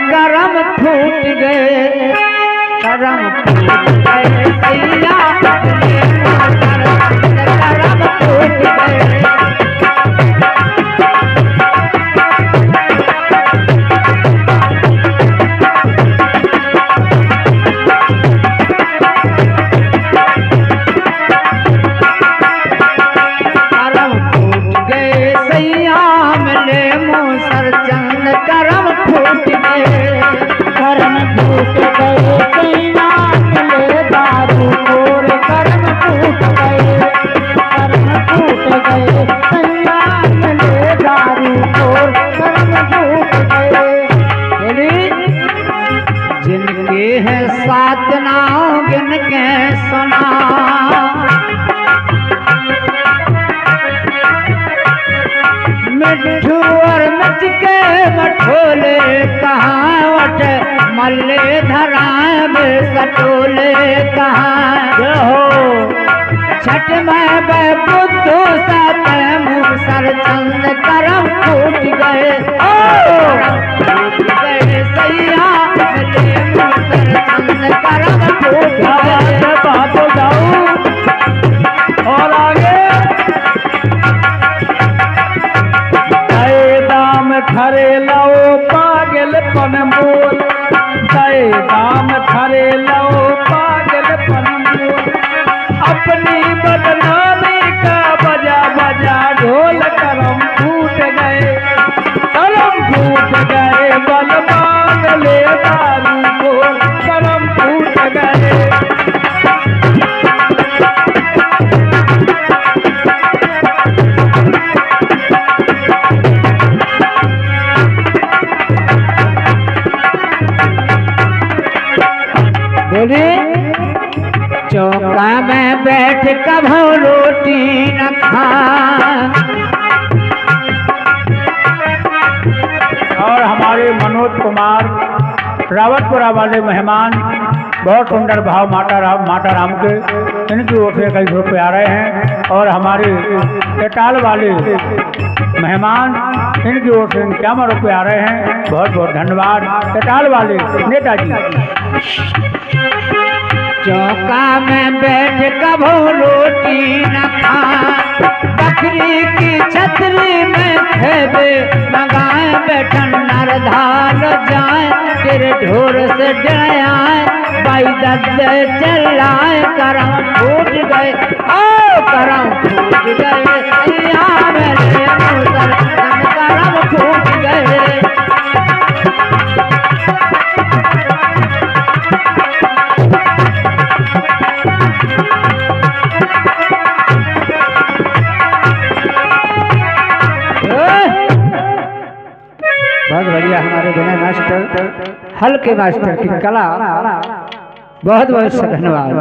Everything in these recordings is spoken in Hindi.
करम फूट गए, करम फूट गए सैया मिले मोर सरचंद करम फूट गए। सात नाव गिन के सुना, मिठू और मिच के मठोले कहावट मल्ले धराए सटोले कहाँ हो। छठ में बुद्धू सात मुँह सरचंद करम फूट गए, फूट गए सैया मिले मुँह सरचंद करम फूट गए। बात जाऊं और आगे दाम खरे लो पागल पन मोल, दाम खरे लो पागल पन मोल। अपनी बदनामी का बजा बजा ढोल करम फूट गए, करम फूट गए बल मांगले दारू बोल करम फूट गए। चौका में बैठ कभो रोटी न खा, और हमारे मनोज कुमार रावतपुरा वाले मेहमान बहुत सुंदर भाव माता राम के, इनकी ओर से कई रुपये आ रहे हैं। और हमारे केटाल वाले मेहमान, इनकी ओर से 51 रुपये आ रहे हैं। बहुत बहुत धन्यवाद केटाल वाले नेताजी। चौका में बैठ कभो रोटी न खा, बकरी की छतरी में खेबे मंगाए बैठन नर धाल जाए, तेरे ढोर से डराए बाई दद्दे चिल्लाए करम फूट गए, ओ करम फूट गए सैया मिले मोर सरचंद करम फूट गए। बहुत बढ़िया हमारे विनय मास्टर, हल्के मास्टर की कला, बहुत बहुत धन्यवाद।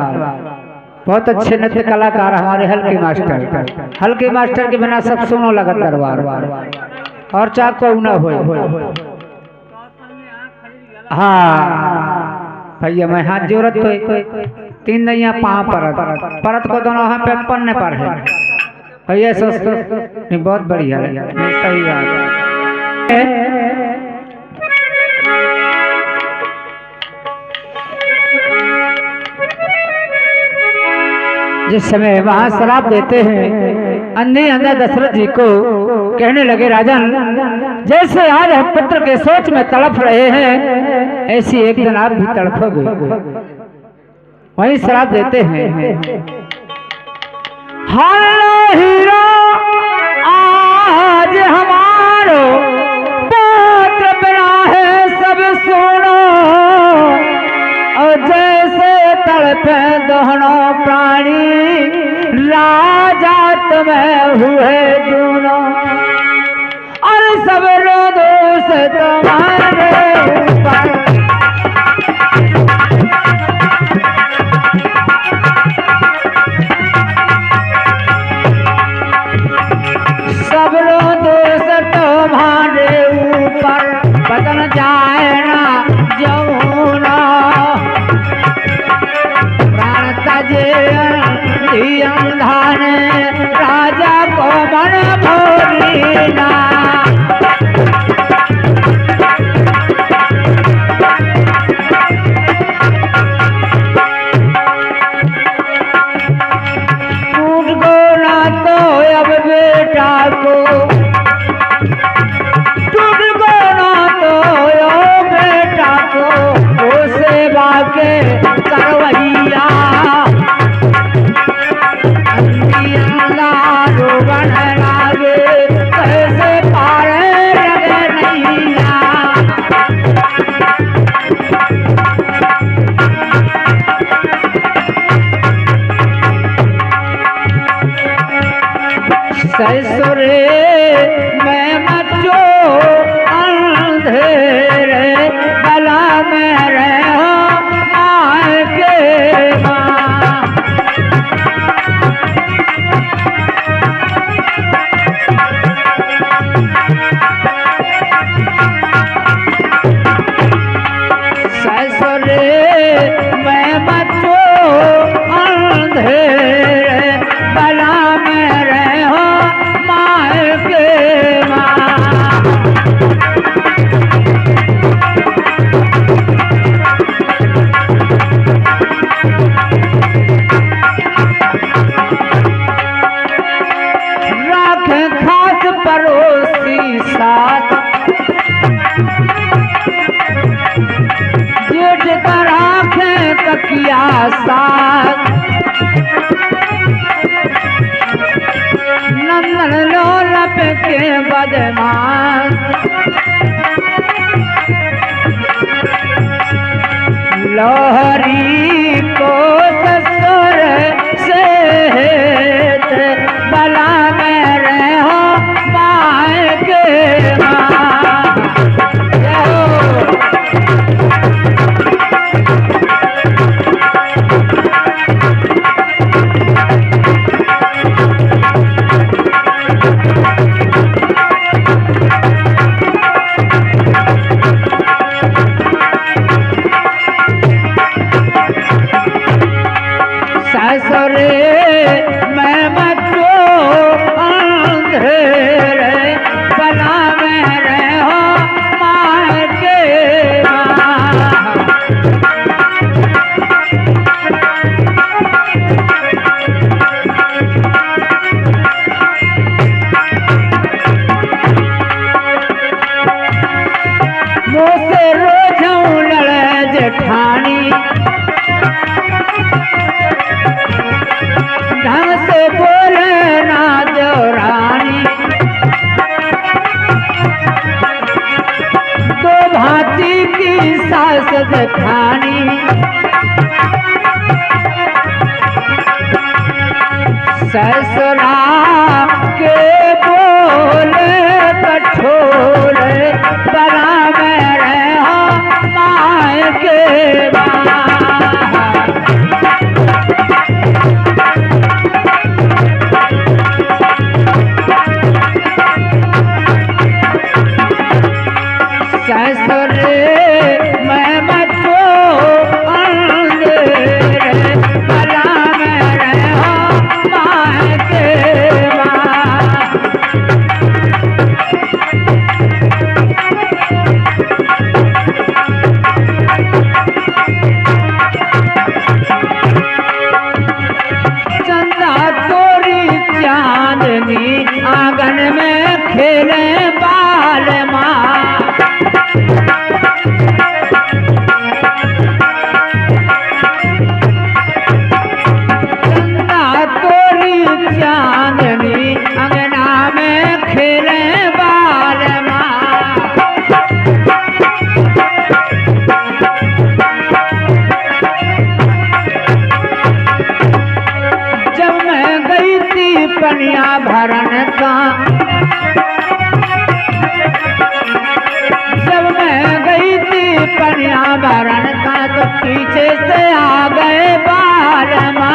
बहुत अच्छे नृत्य कलाकार हमारे हल्के मास्टर, हल्के मास्टर के बिना सब सुनो लगा दरबार और चाक को न हो। हाँ भैया मैं हाथ जोड़त तो 3 नैया 5 परत, परत को दोनों हम पे पन्ने पर है भैया, नहीं बहुत बढ़िया सही बात। जिस समय वहां शराब देते हैं अंधे अंधा दशरथ जी को, कहने लगे राजन जैसे आज हम पुत्र के सोच में तड़प रहे हैं, ऐसी एक दिन आप भी तड़पोगे। वहीं शराब देते हैं, हीरो आज हमारो पुत्र बना है सब सुनो, और जैसे तड़पे दोनों प्राणी राजा तुम्हें हुए दोनों, और सब दोष तुम्हारे ऊपर। सब दोष तुम्हारे ऊपर, बदन जाए ना जमुना, प्राण तजे अंधान राजा को मन भोलीना। साथ नंदन लोलप के बदमाश लोहरी को ससुर से बला में रहो माय के माँ। जेठानी ढंग से बोले ना देवरानी दो भांति की सास जेठानी ससुरा के बोले कठोरे बना में रहो माय के माँ। ससुरे मैं बच्चो अंधेरे बला में रहो माय के माँ। चंदा तोरी चांदनी आंगन में खेले बाल माँ। चंदा तोरी चांदनी अंगना में खेले बाल माँ। जब मैं गई थी पनिया भरन का जब मैं गई थी पनिया भरन का तो पीछे से आ गए बाल माँ।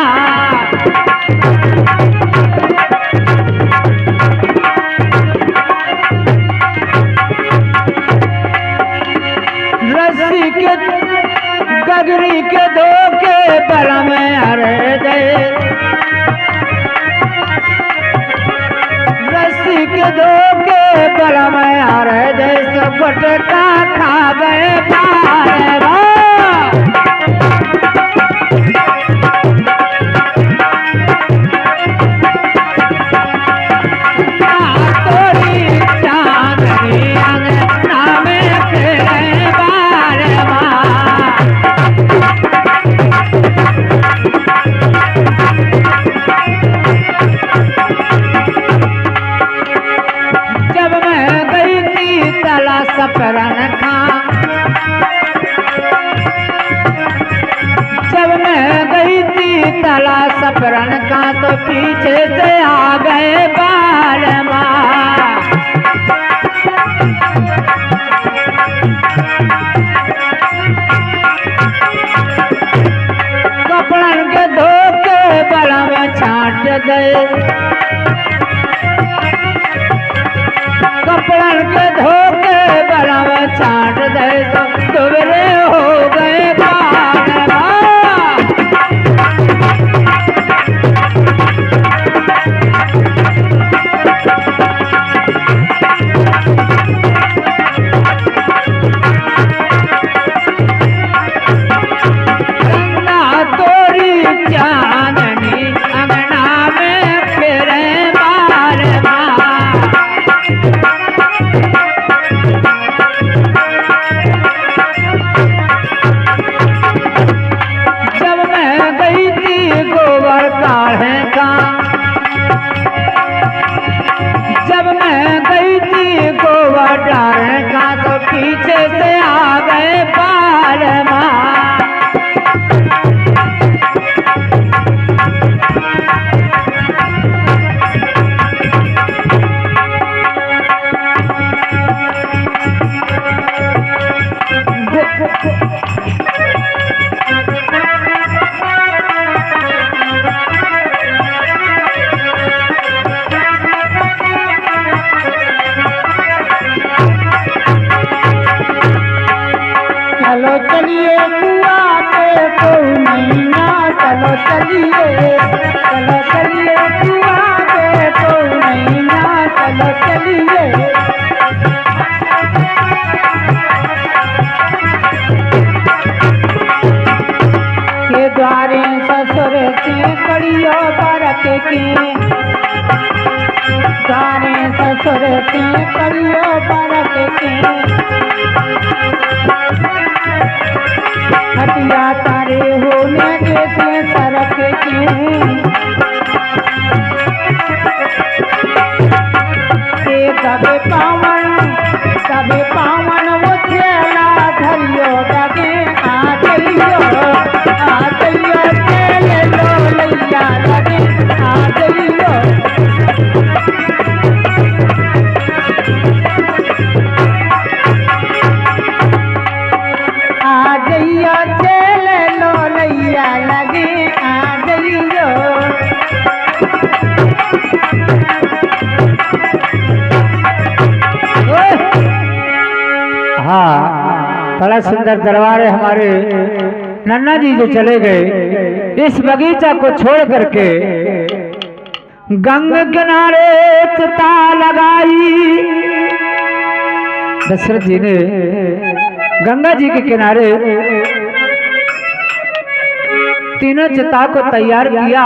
रस्सी के गगरी के धोखे बल में अरे गए रस्सी के धोखे बल में अरे गए सब बटका खा गए बाल माँ। तोरी चांदनी अंगना में खेले बाल माँ। जब मैं गई थी तला सपरन खा जब मैं गई थी तला सपरन का तो पीछे से आ गए बाल माँ। कपड़न के धोखे बल में छाट गए कपड़न के धोखे बल में छाट गए तो दुबरे हो गए बाल माँ। चलो चलिए कुआ पे कोई महीना, चलो चलिए कुआ पे कोई महीना, चलो चलिए। के द्वारे ससुर से कड़ियो बरत के, द्वारे ससुर से कड़ियो बरत के, हटिया तारे होने जैसे सरक के। कभी पावन वो चेला धरियो डगे, आ जइयो चले लो लैया लगे, आ जइयो। आ जइयो चले लो लैया लगे, आ जइयो। हाँ, बड़ा सुंदर दरबार है। हमारे नन्ना जी जो चले गए इस बगीचा को छोड़ करके, गंगा किनारे चिता लगाई। दशरथ जी ने गंगा जी के किनारे तीनों चिता को तैयार किया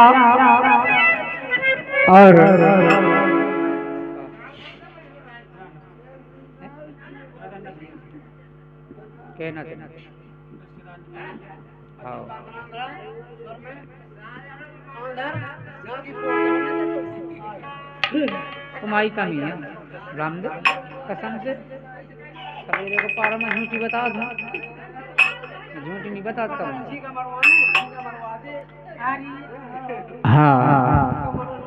और कहना तुम्हारी कमी है रामदेव, कसम से सवेरे को पारा में झूठी बता दूं, झूठी नहीं बताता हूँ। हाँ